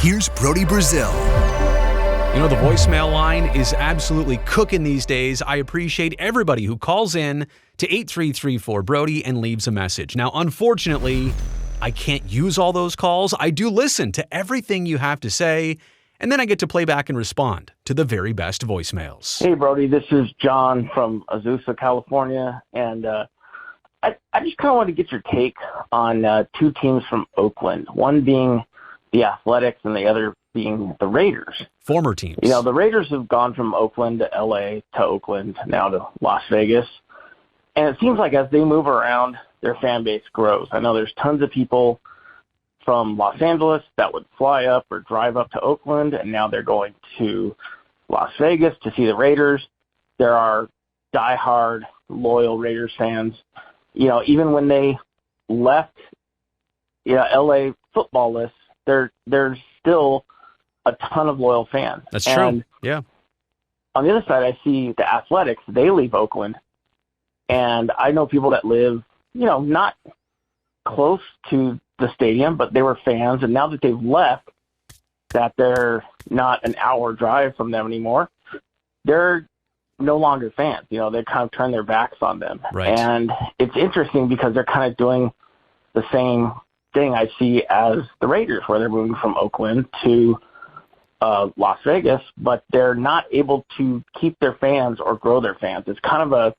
Here's Brody Brazil. You know, the voicemail line is absolutely cooking these days. I appreciate everybody who calls in to 833-4-BRODY and leaves a message. Now, unfortunately, I can't use all those calls. I do listen to everything you have to say, and then I get to play back and respond to the very best voicemails. Hey, Brody, this is John from Azusa, California, and I just kind of wanted to get your take on two teams from Oakland, one being the Athletics and the other being the Raiders. Former teams. You know, the Raiders have gone from Oakland to L.A. to Oakland, now to Las Vegas. And it seems like as they move around, their fan base grows. I know there's tons of people from Los Angeles that would fly up or drive up to Oakland, and now they're going to Las Vegas to see the Raiders. There are diehard, loyal Raiders fans. You know, even when they left L.A. football lists, there's still a ton of loyal fans. That's true. Yeah. On the other side, I see the Athletics. They leave Oakland, and I know people that live, not close to the stadium, but they were fans, and now that they've left, that they're not an hour drive from them anymore, they're no longer fans. They kind of turn their backs on them. Right. And it's interesting because they're kind of doing the same thing I see as the Raiders, where they're moving from Oakland to Las Vegas, but they're not able to keep their fans or grow their fans. It's kind of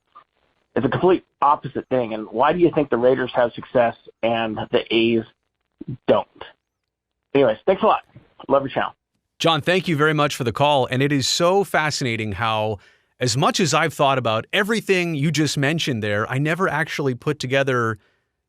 it's a complete opposite thing. And why do you think the Raiders have success and the A's don't? Anyways, thanks a lot. Love your channel. John, thank you very much for the call. And it is so fascinating how, as much as I've thought about everything you just mentioned there, I never actually put together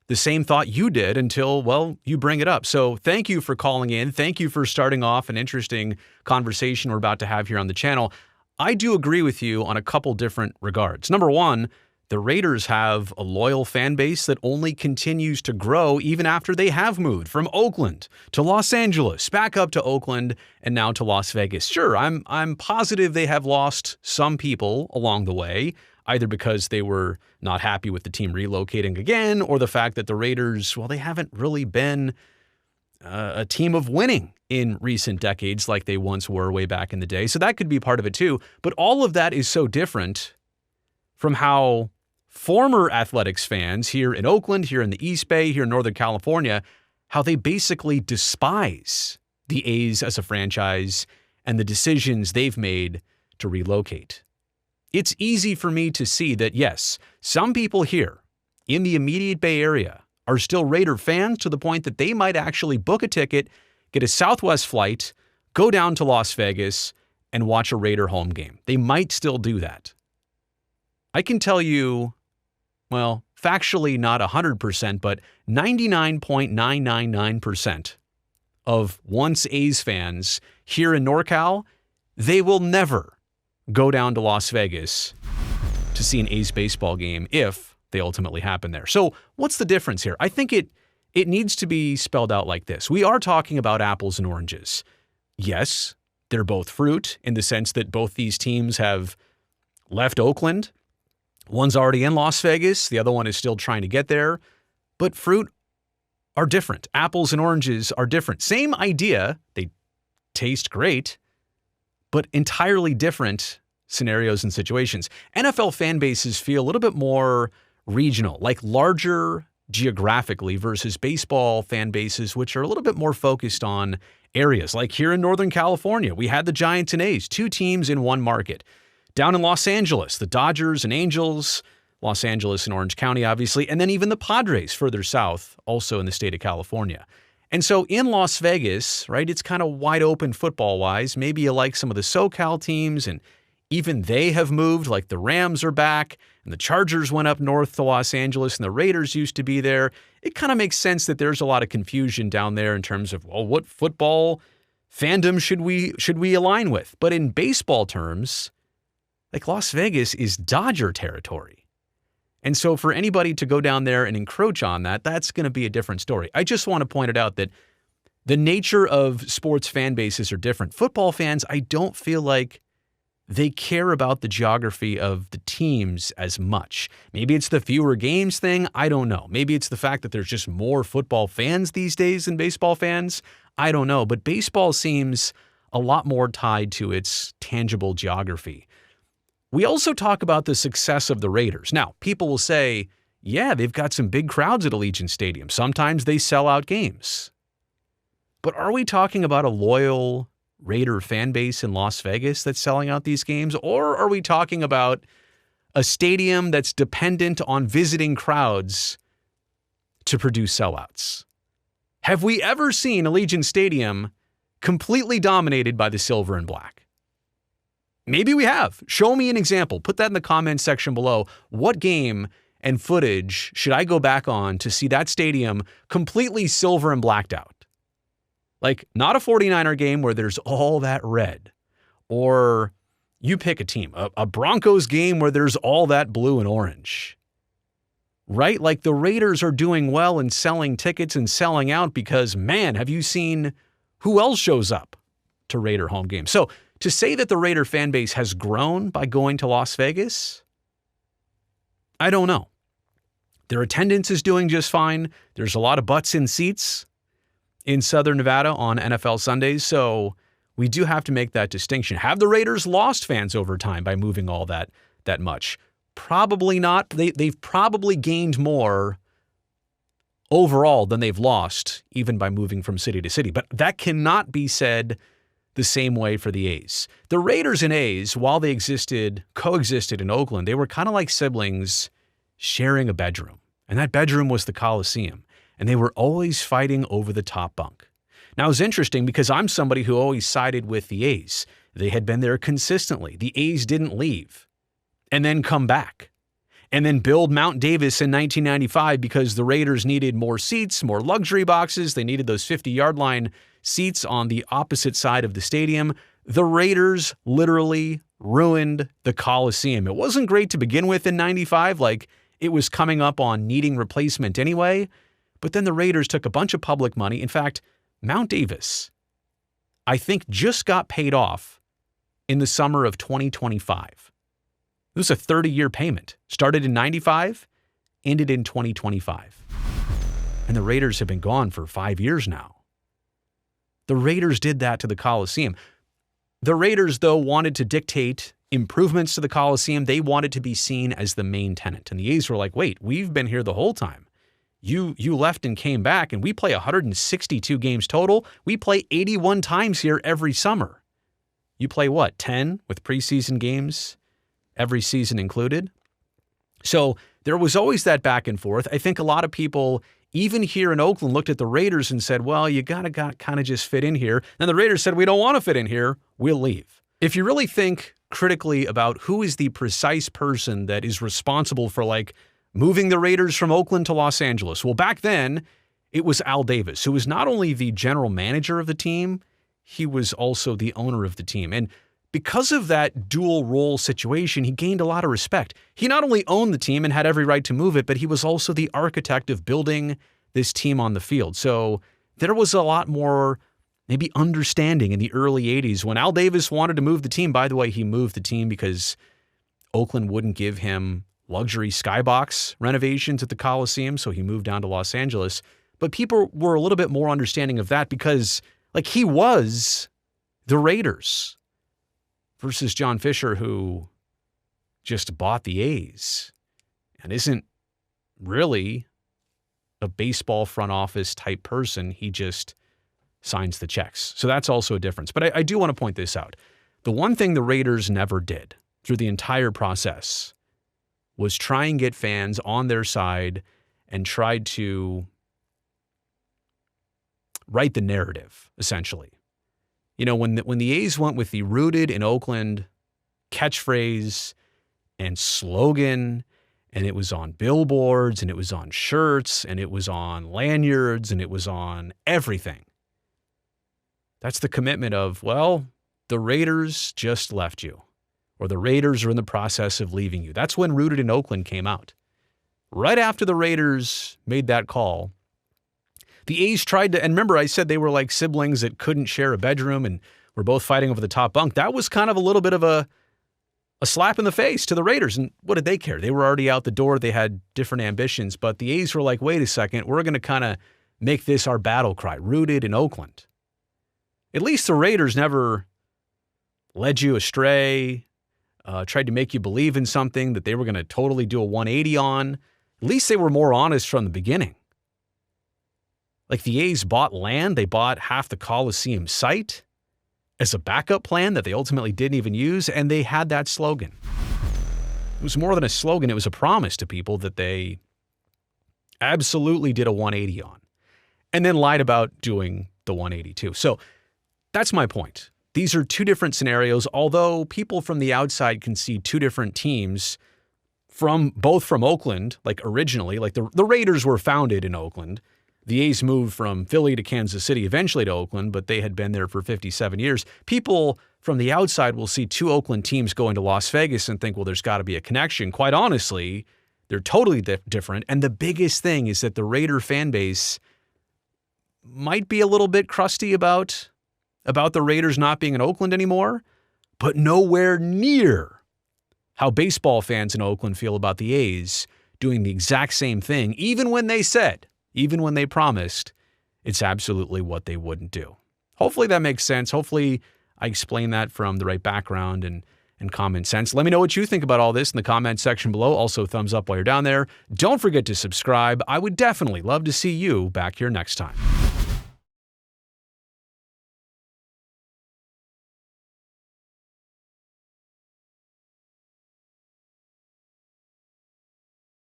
the same thought you did until, well, you bring it up. So thank you for calling in. Thank you for starting off an interesting conversation we're about to have here on the channel. I do agree with you on a couple different regards. Number one, the Raiders have a loyal fan base that only continues to grow even after they have moved from Oakland to Los Angeles, back up to Oakland, and now to Las Vegas. Sure, I'm positive they have lost some people along the way, either because they were not happy with the team relocating again, or the fact that the Raiders, well, they haven't really been a team of winning in recent decades like they once were way back in the day. So that could be part of it too. But all of that is so different from how former Athletics fans here in Oakland, here in the East Bay, here in Northern California, how they basically despise the A's as a franchise and the decisions they've made to relocate. It's easy for me to see that, yes, some people here in the immediate Bay Area are still Raider fans to the point that they might actually book a ticket, get a Southwest flight, go down to Las Vegas, and watch a Raider home game. They might still do that. I can tell you, well, factually not 100%, but 99.999% of once A's fans here in NorCal, they will never go down to Las Vegas to see an A's baseball game if they ultimately happen there. So what's the difference here? I think it needs to be spelled out like this. We are talking about apples and oranges. Yes, they're both fruit in the sense that both these teams have left Oakland. One's already in Las Vegas. The other one is still trying to get there. But fruit are different. Apples and oranges are different. Same idea. They taste great, but entirely different scenarios and situations. NFL fan bases feel a little bit more regional, like larger geographically versus baseball fan bases, which are a little bit more focused on areas. Like here in Northern California, we had the Giants and A's, two teams in one market. Down in Los Angeles, the Dodgers and Angels, Los Angeles and Orange County, obviously, and then even the Padres further south, also in the state of California. And so in Las Vegas, right, it's kind of wide open football-wise. Maybe you like some of the SoCal teams, and even they have moved, like the Rams are back, and the Chargers went up north to Los Angeles, and the Raiders used to be there. It kind of makes sense that there's a lot of confusion down there in terms of, well, what football fandom should we align with? But in baseball terms, like Las Vegas is Dodger territory. And so for anybody to go down there and encroach on that, that's going to be a different story. I just want to point it out that the nature of sports fan bases are different. Football fans, I don't feel like they care about the geography of the teams as much. Maybe it's the fewer games thing. I don't know. Maybe it's the fact that there's just more football fans these days than baseball fans. I don't know, but baseball seems a lot more tied to its tangible geography. We also talk about the success of the Raiders. Now, people will say, yeah, they've got some big crowds at Allegiant Stadium. Sometimes they sell out games. But are we talking about a loyal Raider fan base in Las Vegas that's selling out these games? Or are we talking about a stadium that's dependent on visiting crowds to produce sellouts? Have we ever seen Allegiant Stadium completely dominated by the silver and black? Maybe we have. Show me an example. Put that in the comments section below. What game and footage should I go back on to see that stadium completely silver and blacked out? Like, not a 49er game where there's all that red. Or you pick a team, a Broncos game where there's all that blue and orange. Right? Like, the Raiders are doing well and selling tickets and selling out because, man, have you seen who else shows up to Raider home games? So to say that the Raider fan base has grown by going to Las Vegas, I don't know. Their attendance is doing just fine. There's a lot of butts in seats in Southern Nevada on NFL Sundays, so we do have to make that distinction. Have the Raiders lost fans over time by moving all that much? Probably not. They've probably gained more overall than they've lost, even by moving from city to city. But that cannot be said the same way for the A's. The Raiders and A's, while they coexisted in Oakland, they were kind of like siblings sharing a bedroom. And that bedroom was the Coliseum. And they were always fighting over the top bunk. Now, it's interesting because I'm somebody who always sided with the A's. They had been there consistently. The A's didn't leave and then come back and then build Mount Davis in 1995 because the Raiders needed more seats, more luxury boxes. They needed those 50-yard line seats on the opposite side of the stadium. The Raiders literally ruined the Coliseum. It wasn't great to begin with in 95, like it was coming up on needing replacement anyway. But then the Raiders took a bunch of public money. In fact, Mount Davis, I think, just got paid off in the summer of 2025. It was a 30-year payment. Started in 95, ended in 2025. And the Raiders have been gone for 5 years now. The Raiders did that to the Coliseum. The Raiders, though, wanted to dictate improvements to the Coliseum. They wanted to be seen as the main tenant. And the A's were like, wait, we've been here the whole time. You left and came back, and we play 162 games total. We play 81 times here every summer. You play what, 10 with preseason games every season included? So there was always that back and forth. I think a lot of people, even here in Oakland, looked at the Raiders and said, well, you gotta kind of just fit in here. And the Raiders said, we don't want to fit in here. We'll leave. If you really think critically about who is the precise person that is responsible for, like, moving the Raiders from Oakland to Los Angeles. Well, back then, it was Al Davis, who was not only the general manager of the team, he was also the owner of the team. And because of that dual role situation, he gained a lot of respect. He not only owned the team and had every right to move it, but he was also the architect of building this team on the field. So there was a lot more maybe understanding in the early 80s when Al Davis wanted to move the team. By the way, he moved the team because Oakland wouldn't give him luxury skybox renovations at the Coliseum, so he moved down to Los Angeles. But people were a little bit more understanding of that because, like, he was the Raiders versus John Fisher, who just bought the A's and isn't really a baseball front office type person. He just signs the checks. So that's also a difference. But I do want to point this out. The one thing the Raiders never did through the entire process was try and get fans on their side and tried to write the narrative, essentially. You know, when the A's went with the rooted in Oakland catchphrase and slogan, and it was on billboards, and it was on shirts, and it was on lanyards, and it was on everything. That's the commitment of, well, the Raiders just left you, or the Raiders are in the process of leaving you. That's when Rooted in Oakland came out. Right after the Raiders made that call, the A's tried to, and remember I said they were like siblings that couldn't share a bedroom and were both fighting over the top bunk. That was kind of a little bit of a slap in the face to the Raiders. And what did they care? They were already out the door. They had different ambitions. But the A's were like, wait a second, we're going to kind of make this our battle cry, Rooted in Oakland. At least the Raiders never led you astray, tried to make you believe in something that they were going to totally do a 180 on. At least they were more honest from the beginning. Like the A's bought land, they bought half the Coliseum site as a backup plan that they ultimately didn't even use, and they had that slogan. It was more than a slogan, it was a promise to people that they absolutely did a 180 on, and then lied about doing the 182. So that's my point. These are two different scenarios, although people from the outside can see two different teams both from Oakland, like originally, like the Raiders were founded in Oakland. The A's moved from Philly to Kansas City, eventually to Oakland, but they had been there for 57 years. People from the outside will see two Oakland teams going to Las Vegas and think, well, there's got to be a connection. Quite honestly, they're totally different. And the biggest thing is that the Raider fan base might be a little bit crusty about the Raiders not being in Oakland anymore, but nowhere near how baseball fans in Oakland feel about the A's doing the exact same thing, even when they promised, it's absolutely what they wouldn't do. Hopefully that makes sense. Hopefully I explain that from the right background and common sense. Let me know what you think about all this in the comment section below. Also, thumbs up while you're down there. Don't forget to subscribe. I would definitely love to see you back here next time.